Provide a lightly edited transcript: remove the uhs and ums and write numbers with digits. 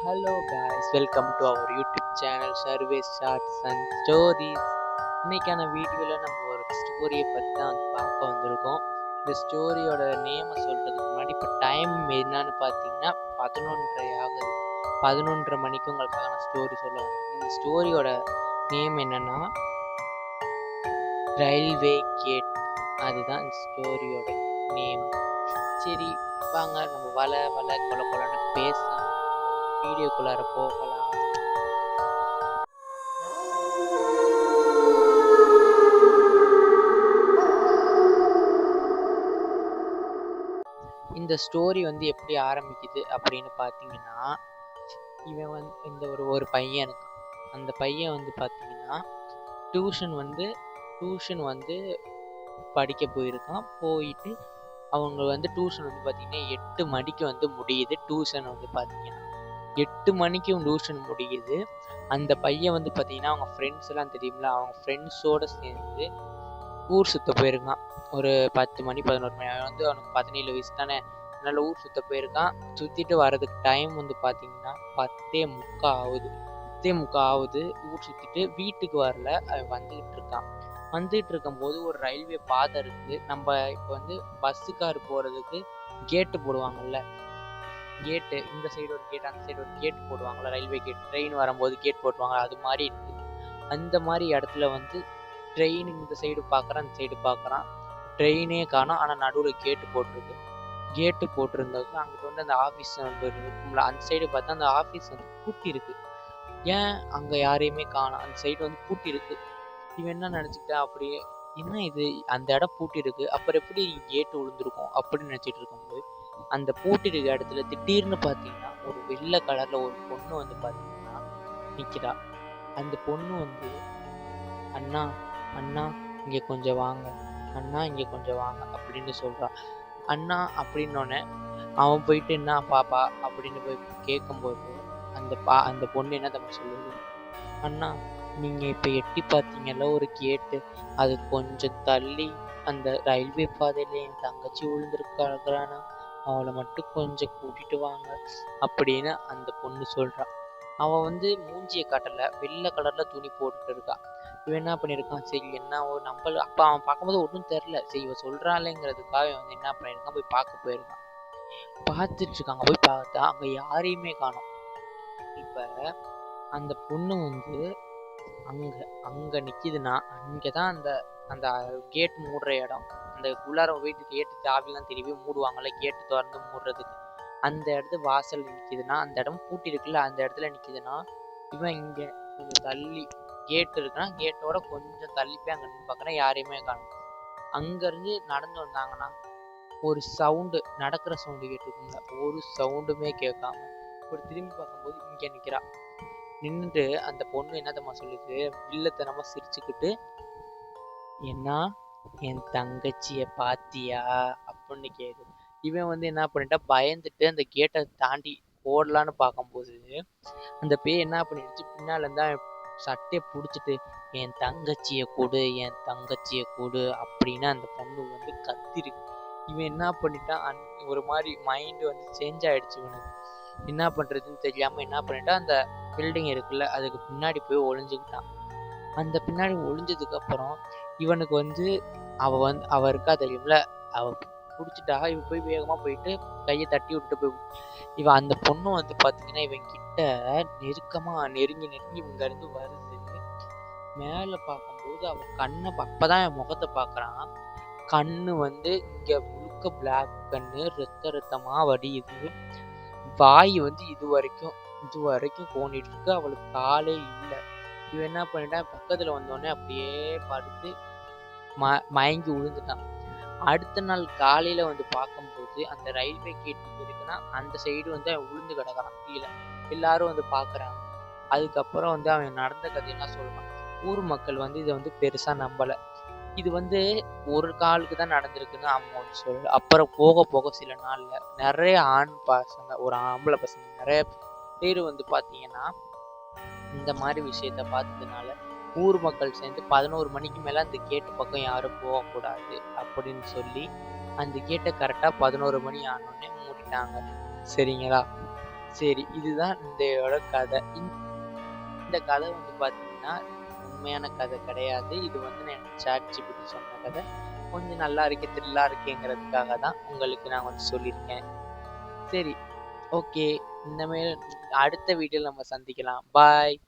Hello guys, welcome to our YouTube channel Surveys Charts and Stories. இன்னைக்கான வீடியோவில் நம்ம ஒரு ஸ்டோரியை பற்றி தான் வந்து பார்க்க வந்திருக்கோம். இந்த ஸ்டோரியோட நேமை சொல்கிறதுக்கு முன்னாடி இப்போ டைம் என்னன்னு பார்த்தீங்கன்னா 11:30 ஆகுது. 11:30 மணிக்கு உங்களுக்காக நான் ஸ்டோரி சொல்ல வந்திருக்கேன். இந்த ஸ்டோரியோட நேம் என்னன்னா ரயில்வே கேட். அதுதான் இந்த ஸ்டோரியோட நேம். சரி வாங்க நம்ம வள கொலன்னு பேசாம வீடியோக்குள்ளார போகலாம். இந்த ஸ்டோரி வந்து எப்படி ஆரம்பிக்குது அப்படின்னு பார்த்தீங்கன்னா, இவன் வந்து இந்த ஒரு பையன் இருக்கான். அந்த பையன் வந்து பார்த்தீங்கன்னா டியூஷன் வந்து படிக்க போயிருக்கான். போயிட்டு அவங்க வந்து டியூஷன் வந்து பார்த்தீங்கன்னா 8 மணிக்கு வந்து முடியுது. டியூஷன் வந்து பார்த்தீங்கன்னா 8 மணிக்கு டியூஷன் முடியுது. அந்த பையன் வந்து பார்த்தீங்கன்னா அவங்க ஃப்ரெண்ட்ஸ் எல்லாம் தெரியுங்களா, அவங்க ஃப்ரெண்ட்ஸோடு சேர்ந்து ஊர் சுற்ற போயிருக்கான். ஒரு 10 மணி 11 மணி. அவன் வந்து அவனுக்கு 17 வயசு தானே, அதனால் ஊர் சுற்ற போயிருக்கான். சுற்றிட்டு வர்றதுக்கு டைம் வந்து பார்த்தீங்கன்னா 10:45 ஆகுது. ஊர் சுற்றிட்டு வீட்டுக்கு வரல, அவன் வந்துக்கிட்டு இருக்கும்போது ஒரு ரயில்வே பாதை இருக்குது. நம்ம இப்போ வந்து பஸ்ஸுக்கார் போகிறதுக்கு கேட்டு போடுவாங்கல்ல, கேட்டு இந்த சைடு ஒரு கேட் அந்த சைடு ஒரு கேட் போடுவாங்கள்ல, ரயில்வே கேட், ட்ரெயின் வரும்போது கேட் போட்டுவாங்க, அது மாதிரி இருக்குது. அந்த மாதிரி இடத்துல வந்து ட்ரெயின் இந்த சைடு பார்க்குறான், அந்த சைடு பார்க்குறான், ட்ரெயினே காணோம். ஆனால் நடுவில் கேட்டு போட்டிருந்தது. அங்கிட்டு வந்து அந்த ஆஃபீஸ் வந்து இருக்கும்ல, அந்த சைடு பார்த்தா அந்த ஆஃபீஸ் வந்து பூட்டி இருக்கு. ஏன் அங்கே யாரையுமே காணோம், அந்த சைடு வந்து பூட்டி இருக்கு. இவன் என்ன நினச்சிக்கிட்டா, அப்படியே என்ன இது, அந்த இடம் பூட்டி இருக்கு, அப்புறம் எப்படி கேட்டு விழுந்திருக்கும் அப்படின்னு நினச்சிட்டு இருக்கும்போது அந்த பூட்டி இருக்க இடத்துல திடீர்னு பார்த்தீங்கன்னா ஒரு வெள்ளை கலரில் ஒரு பொண்ணு வந்து பார்த்தீங்கன்னா நிற்கிறா. அந்த பொண்ணு வந்து அண்ணா அண்ணா இங்கே கொஞ்சம் வாங்க, அண்ணா இங்கே கொஞ்சம் வாங்க அப்படின்னு சொல்கிறான். அண்ணா அப்படின்னோடனே அவன் போயிட்டு என்ன பாப்பா அப்படின்னு போய் கேட்கும்போது அந்த பொண்ணு என்ன தம்பி சொல்லுது, அண்ணா நீங்கள் இப்போ எட்டி பார்த்தீங்கல்ல ஒரு கேட்டு, அது கொஞ்சம் தள்ளி அந்த ரயில்வே பாதையில் என் தங்கச்சி விழுந்திருக்காங்கண்ணா, அவளை மட்டும் கொஞ்சம் கூட்டிட்டு வாங்க அப்படின்னு அந்த பொண்ணு சொல்கிறான். அவன் வந்து மூஞ்சியை காட்டலை, வெள்ளை கலரில் துணி போட்டுட்டு இருக்கான். இவன் என்ன பண்ணியிருக்கான், சரி என்ன நம்மள அப்போ அவன் பார்க்கும்போது ஒன்றும் தெரில, சரி இவன் சொல்கிறாளேங்கிறதுக்காக வந்து என்ன பண்ணியிருக்கான், போய் பார்க்க போயிருக்கான். பார்த்துட்டு இருக்காங்க. போய் பார்த்தா அங்கே யாரையுமே காணோம். இப்போ அந்த பொண்ணு வந்து அங்கே நிற்கிதுன்னா அங்கே தான் அந்த கேட் மூடுற இடம், அந்த உள்ளார வீட்டு கேட்டு சாவிலாம் திரும்பி மூடுவாங்கள்ல, கேட்டு திறந்து மூடுறதுக்கு, அந்த இடத்து வாசல் நிற்கிதுன்னா, அந்த இடம் பூட்டி இருக்குல்ல, அந்த இடத்துல நிற்கிதுன்னா, இவன் இங்கே கொஞ்சம் தள்ளி கேட்டு இருக்குன்னா கேட்டோட கொஞ்சம் தள்ளி போய் அங்கே நின்று பார்க்குறேன், யாரையுமே காணும். அங்கேருந்து நடந்து வந்தாங்கன்னா ஒரு சவுண்டு, நடக்கிற சவுண்டு கேட்டுருக்குங்களா, ஒரு சவுண்டுமே கேட்காம ஒரு திரும்பி பார்க்கும்போது இங்கே நிற்கிறா. நின்றுட்டு அந்த பொண்ணு என்னதம்மா சொல்லுது, இல்லத்தனமா சிரிச்சுக்கிட்டு, என்ன என் தங்கச்சிய பாத்தியா அப்படின்னு கேக்குது. இவன் வந்து என்ன பண்ணிட்டா, பயந்துட்டு அந்த கேட்டை தாண்டி ஓடலான்னு பார்க்கும்போது அந்த பேய் என்ன பண்ணிடுச்சு, பின்னால இருந்தா சட்டையை பிடிச்சிட்டு என் தங்கச்சிய கொடு அப்படின்னு அந்த பொண்ணு வந்து கத்திருக்கு. இவன் என்ன பண்ணிட்டான், ஒரு மாதிரி மைண்டு வந்து சேஞ்ச் ஆயிடுச்சு. இவனுக்கு என்ன பண்றதுன்னு தெரியாம என்ன பண்ணிட்டான், அந்த பில்டிங் இருக்குல்ல அதுக்கு பின்னாடி போய் ஒளிஞ்சுக்கிட்டான். அந்த பின்னாடி ஒளிஞ்சதுக்கு அப்புறம் இவனுக்கு வந்து அவ இருக்கா தெரியும்ல, அவ பிடிச்சிட்டா. இவன் போய் வேகமா போயிட்டு கையை தட்டி விட்டுட்டு போய் இவன் அந்த பொண்ணு வந்து பார்த்தீங்கன்னா இவன் கிட்ட நெருக்கமா நெருங்கி இவங்க இருந்து வருது. மேலே பார்க்கும்போது அவன் கண்ணை அப்பதான் என் முகத்தை பார்க்குறான். கண்ணு வந்து இங்க முழுக்க பிளாக் கண்ணு, ரத்தமா வடியுது. வாய் வந்து இது வரைக்கும் கோணிட்டு இருக்கு. அவளுக்கு காலே இல்லை. இவன் என்ன பண்ணிட்டான், பக்கத்துல வந்தோடனே அப்படியே படுத்து மயங்கி விழுந்துட்டான். அடுத்த நாள் காலையில வந்து பார்க்கும்போது அந்த ரயில்வே கேட் இருக்குன்னா அந்த சைடு வந்து அவன் விழுந்து கிடக்குறான் கீழே. எல்லாரும் வந்து பார்க்குறாங்க. அதுக்கப்புறம் வந்து அவன் நடந்த கதையெல்லாம் சொல்றான். ஊர் மக்கள் வந்து இதை வந்து பெருசா நம்பல. இது வந்து ஒரு காலுக்கு தான் நடந்திருக்குன்னு அவங்க வந்து சொல்லல. அப்புறம் போக போக சில நாள்ல நிறைய ஒரு ஆம்பளை பசங்க நிறைய பேர் வந்து பார்த்தீங்கன்னா இந்த மாதிரி விஷயத்த பார்த்ததுனால ஊர் மக்கள் சேர்ந்து 11 மணிக்கு மேலே அந்த கேட்டு பக்கம் யாரும் போகக்கூடாது அப்படின்னு சொல்லி அந்த கேட்டை கரெக்டாக 11 மணி ஆனோடனே மூடிட்டாங்க. சரிங்களா? சரி, இதுதான் இந்தயோட கதை. இந்த கதை வந்து பார்த்தீங்கன்னா, உண்மையான கதை கிடையாது. இது வந்து நான் ChatGPT சொன்ன கதை. கொஞ்சம் நல்லா இருக்கு, த்ரில்லா இருக்கேங்கிறதுக்காக தான் உங்களுக்கு நான் வந்து சொல்லியிருக்கேன். சரி, ஓகே. இந்த மாரி அடுத்த வீடியோல நம்ம சந்திக்கலாம். பாய்.